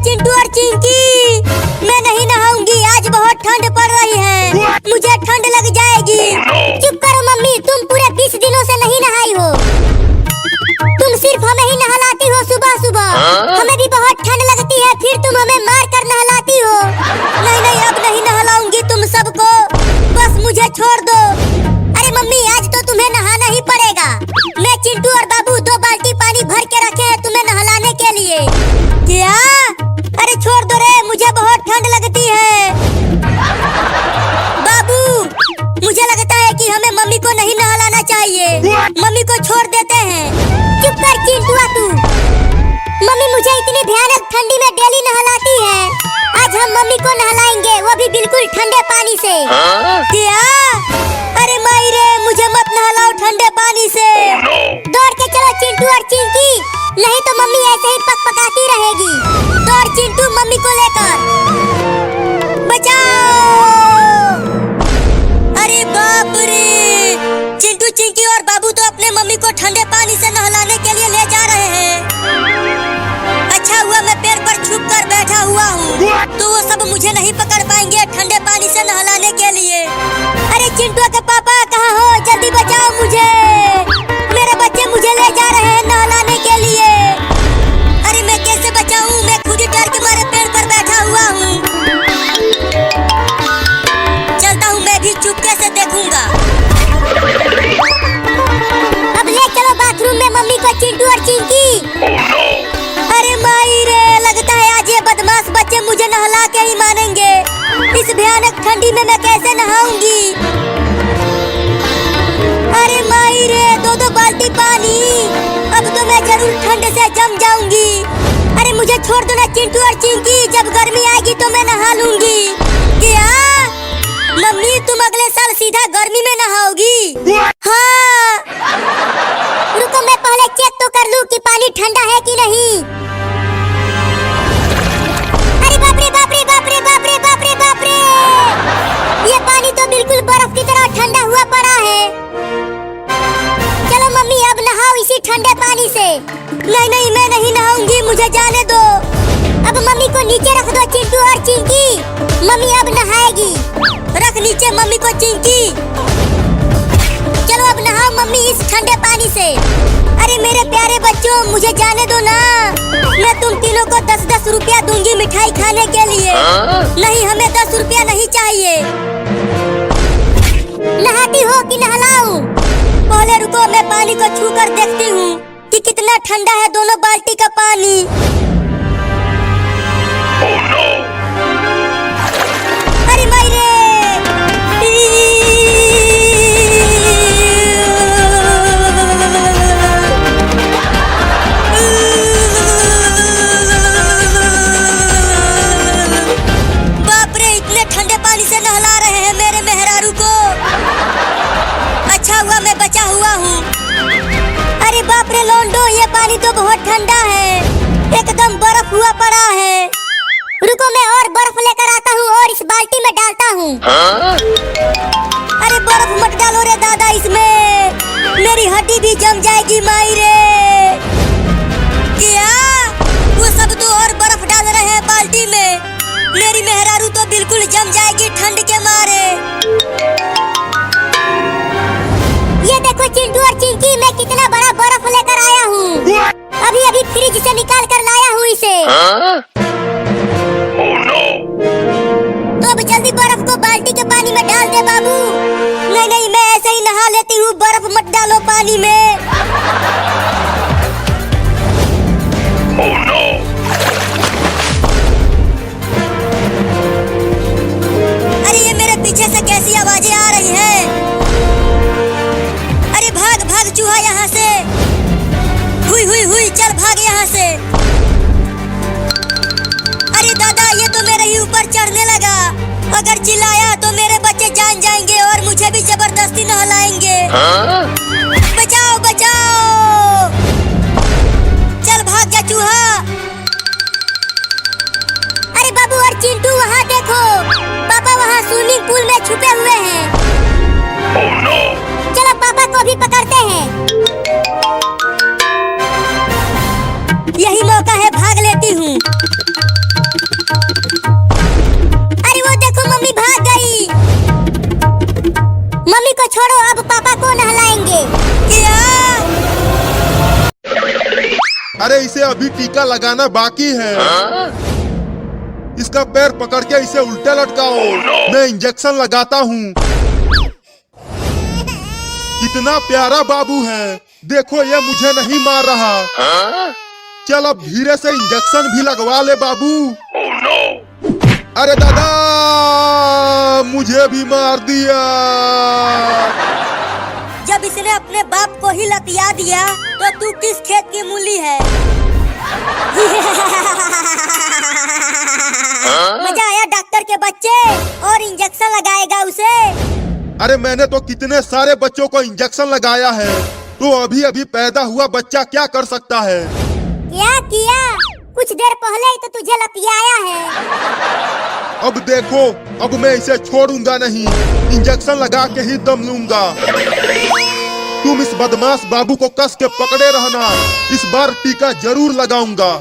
चिंटू और चिंकी, मैं नहीं नहाऊंगी, आज बहुत ठंड पड़ रही है, मुझे ठंड लग जाएगी। चुप करो मम्मी, तुम पूरे 20 दिनों से नहीं नहाई हो। तुम सिर्फ हमें ही नहलाती हो सुबह सुबह। हमें भी बहुत ठंड लगती है, फिर तुम हमें मार कर नहलाती हो। नहीं नहीं, अब नहीं नहलाऊंगी तुम सबको, बस मुझे छोड़ दो। अरे मम्मी, आज तो तुम्हें नहाना ही पड़ेगा। मैं चिंटू और बाबू 2 बाल्टी पानी भर के रखे हैं तुम्हें नहलाने के लिए। क्या? अरे छोड़ दो रे, मुझे बहुत ठंड लगती है। बाबू, मुझे लगता है कि हमें मम्मी को नहीं नहलाना चाहिए, मम्मी को छोड़ देते हैं। चुप कर चिंटुआ तू। मम्मी मुझे इतनी भयानक ठंडी में डेली नहलाती है, आज हम मम्मी को नहलाएंगे, वो भी बिल्कुल ठंडे पानी से। क्या? अरे माई रे, मुझे मत नहलाओ ठंडे पानी से। दौड़ के चलो चिंटू और चिंकी, नहीं तो मम्मी ऐसे ही पकपकाती रहेगी। दौड़ चिंटू मम्मी को लेकर। बचाओ! अरे बाप रे, चिंटू चिंकी और बाबू तो अपने मम्मी को ठंडे पानी से नहलाने के लिए ले जा रहे हैं। अच्छा हुआ मैं पेड़ पर छुप कर बैठा हुआ हूँ, तो वो सब मुझे नहीं पकड़ पाएंगे ठंडे पानी से नहलाने के लिए। अरे चिंटू के पापा कहाँ हो, जल्दी बचाओ मुझे, मेरे बच्चे मुझे ले जा रहे हैं नहलाने के लिए। अरे मैं कैसे बचाऊं, मैं खुद ही डर के मारे पेड़ पर बैठा हुआ हूँ। चलता हूँ, मैं भी चुपके से देखूंगा। अब ले चलो बाथरूम में मम्मी को चिंटू और चिंकी। अरे माई रे, लगता है आज ये बदमाश बच्चे मुझे नहला के ही मानेंगे। इस भयानक ठंडी में मैं कैसे नहाऊंगी। अरे माई रे, 2 बाल्टी पानी, अब तो मैं जरूर ठंड से जम जाऊंगी। अरे मुझे छोड़ दो ना चिंटू और चिंकी, जब गर्मी आएगी तो मैं नहा लूंगी। क्या? मम्मी तुम अगले साल सीधा गर्मी में नहाओगी? हाँ। रुको मैं पहले चेक तो कर लूं कि पानी ठंडा है कि नहीं। अरे बाप रे बाप रे बाप रे बाप रे बाप रे बाप रे, ये पानी तो बिल्कुल बर्फ की तरह ठंडा हुआ पड़ा है। चलो मम्मी अब नहाओ इसी ठंडे पानी से। नहीं नहीं, मैं नहीं नहाऊंगी, मुझे जाने दो। अब मम्मी को नीचे रख दो चिंटू और चिंकी, मम्मी अब नहाएगी। रख नीचे मम्मी को चिंकी। चलो अब नहाओ मम्मी इस ठंडे पानी से। अरे मेरे प्यारे बच्चों, मुझे जाने दो ना, मैं तुम तीनों को 10-10 रुपया दूंगी मिठाई खाने के लिए। नहीं, हमें 10 रुपया नहीं चाहिए। नहाती हो कि नहलाऊं? पहले रुको, मैं पानी को छू कर देखती हूँ कि कितना ठंडा है दोनों बाल्टी का पानी। अरे माई रे, बाप रे, इतने ठंडे पानी से नहला रहे हैं मेरे मेहरारू को। अच्छा हुआ मैं बचा हुआ हूँ। अरे बाप रे लोंडो, ये पानी तो बहुत ठंडा है, एकदम बर्फ हुआ पड़ा है। रुको मैं और बर्फ लेकर आता हूँ और इस बाल्टी में डालता हूँ। अरे बर्फ मत डालो रे दादा इसमें, मेरी हड्डी भी जम जाएगी माई रे। क्या? वो सब तो और बर्फ डाल रहे हैं बाल्टी में, मेरी मेहरारू तो बिल्कुल जम जाएगी ठंड के मारे। ये देखो चिंटू और चिंकी, मैं कितना बड़ा बर्फ लेकर आया हूँ, अभी अभी फ्रिज से निकाल कर लाया हूँ इसे। तो अब जल्दी बर्फ को बाल्टी के पानी में डाल दे बाबू। नहीं नहीं, मैं ऐसे ही नहा लेती हूँ, बर्फ मत डालो पानी में। अरे ये मेरे पीछे से कैसी आवाजें आ रही हैं? अरे भाग भाग चूहा यहाँ से, हुई हुई हुई, चल भाग यहाँ से। अरे दादा, ये तो मेरे ही ऊपर चढ़ने लगा, अगर चिल्लाया तो मेरे बच्चे जान जाएंगे और मुझे भी जबरदस्ती नहलाएंगे। बचाओ बचाओ, चल भाग जा चूहा। अरे बाबू और चिंटू वहाँ देखो, पापा वहाँ स्विमिंग पूल में छुपे हुए हैं। चलो पापा को भी पकड़ते हैं। यही मौका है, भाग लेती हूँ। टीका लगाना बाकी है। इसका पैर पकड़ के इसे उल्टे लटकाओ। मैं इंजेक्शन लगाता हूँ। कितना प्यारा बाबू है, देखो ये मुझे नहीं मार रहा। चल अब धीरे से इंजेक्शन भी लगवा ले बाबू। अरे दादा, मुझे भी मार दिया। जब इसने अपने बाप को ही लतिया दिया तो तू किस खेत की मूली है? मजा आया डॉक्टर के बच्चे, और इंजेक्शन लगाएगा उसे? अरे मैंने तो कितने सारे बच्चों को इंजेक्शन लगाया है, तो अभी अभी पैदा हुआ बच्चा क्या कर सकता है? क्या किया? कुछ देर पहले ही तो तुझे लतियाया है। अब देखो, अब मैं इसे छोड़ूंगा नहीं, इंजेक्शन लगा के ही दम लूंगा। तुम इस बदमाश बाबू को कस के पकड़े रहना, इस बार टीका जरूर लगाऊंगा।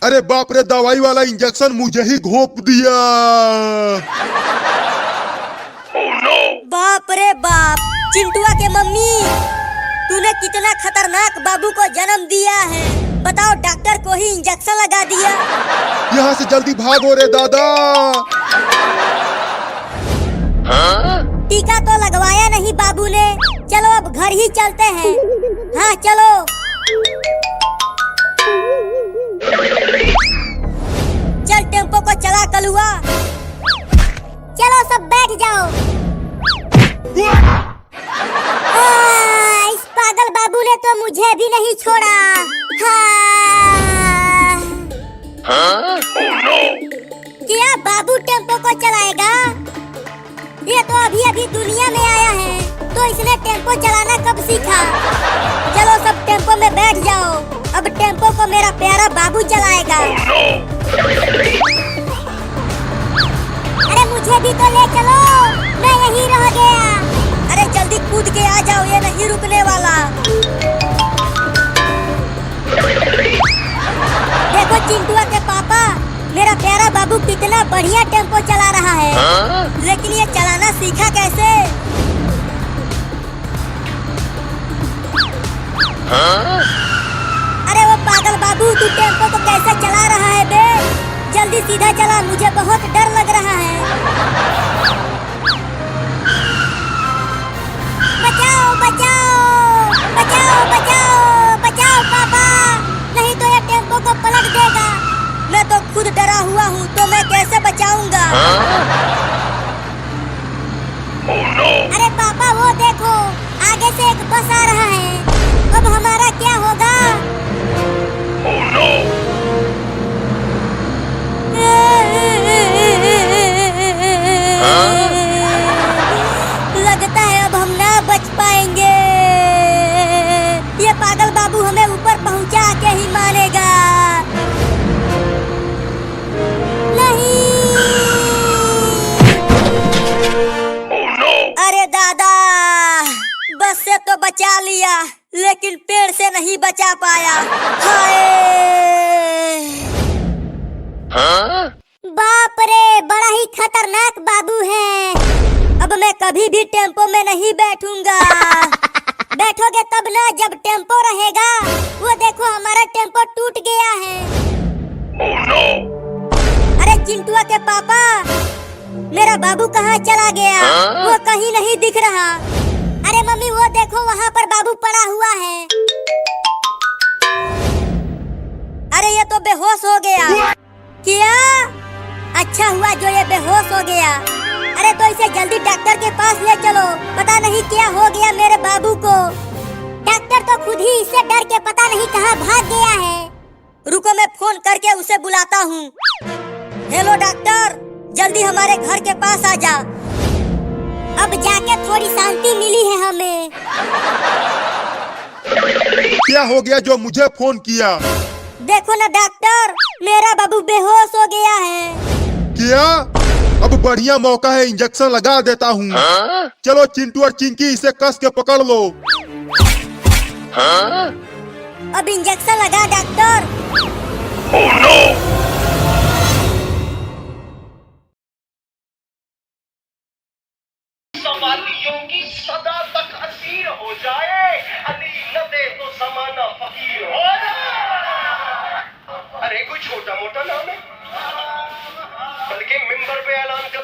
अरे बाप रे, दवाई वाला इंजेक्शन मुझे ही घोंप दिया। बाप रे बाप, चिंटुआ के मम्मी, तूने कितना खतरनाक बाबू को जन्म दिया है। बताओ, डॉक्टर को ही इंजेक्शन लगा दिया। यहाँ से जल्दी भागो रे दादा। टीका तो लगवाया नहीं बाबू ने, चलो अब घर ही चलते हैं। हाँ चलो। चल टेम्पो को चला कलुआ। चलो सब बैठ जाओ। इस पागल बाबू ने तो मुझे भी नहीं छोड़ा। क्या बाबू टेम्पो को चलाएगा? ये तो अभी अभी दुनिया में आया है, तो इसने टेम्पो चलाना कब सीखा? चलो सब टेम्पो में बैठ जाओ, अब टेम्पो को मेरा प्यारा बाबू चलाएगा। अरे मुझे भी तो ले चलो, मैं यहीं रह गया। अरे जल्दी कूद के आ जाओ, ये नहीं रुकने वाला। देखो चिंटुआ के पापा, मेरा प्यारा बाबू कितना बढ़िया टेम्पो चला रहा है। लेकिन ये चलाना सीखा कैसे? अरे वो पागल बाबू, तू टेम्पो को कैसे चला रहा है बे? जल्दी सीधा चला, मुझे बहुत डर लग रहा है। बचाओ बचाओ बचाओ बचाओ बचाओ पापा, नहीं तो ये टेम्पो को पलट देगा। मैं तो खुद डरा हुआ हूँ, तो मैं कैसे बचाऊंगा? अरे पापा वो देखो, आगे से एक बस आ रहा है, अब हमारा क्या होगा? लगता है अब हम ना बच पाएंगे। ये पागल बाबू हमें ऊपर पहुंचा के ही मारेगा। नहीं। अरे दादा, बस से तो बचा लिया, लेकिन पेड़ से नहीं बचा पाया। बाप रे, बड़ा ही खतरनाक बाबू है। अब मैं कभी भी टेम्पो में नहीं बैठूंगा। बैठोगे तब ना, जब टेम्पो रहेगा। वो देखो हमारा टेम्पो टूट गया है। अरे चिंटुआ के पापा, मेरा बाबू कहाँ चला गया? वो कहीं नहीं दिख रहा। अरे मम्मी वो देखो, वहाँ पर बाबू पड़ा हुआ है। अरे ये तो बेहोश हो गया। क्या? अच्छा हुआ जो ये बेहोश हो गया। अरे तो इसे जल्दी डॉक्टर के पास ले चलो, पता नहीं क्या हो गया मेरे बाबू को। डॉक्टर तो खुद ही इससे डर के पता नहीं कहाँ भाग गया है। रुको मैं फोन करके उसे बुलाता हूँ। हेलो डॉक्टर, जल्दी हमारे घर के पास आ जा। अब जाके थोड़ी शांति मिली है हमें। क्या हो गया जो मुझे फोन किया? देखो ना डॉक्टर, मेरा बाबू बेहोश हो गया है। क्या? अब बढ़िया मौका है, इंजेक्शन लगा देता हूँ। चलो चिंटू और चिंकी, इसे कस के पकड़ लो। अब इंजेक्शन लगा डॉक्टर। Oh no! कवालियों की सदा तक असीर हो जाए, अली न दे तो जमाना फकीर हो जाए। अरे कोई छोटा मोटा नाम है, बल्कि मिंबर पे ऐलान कर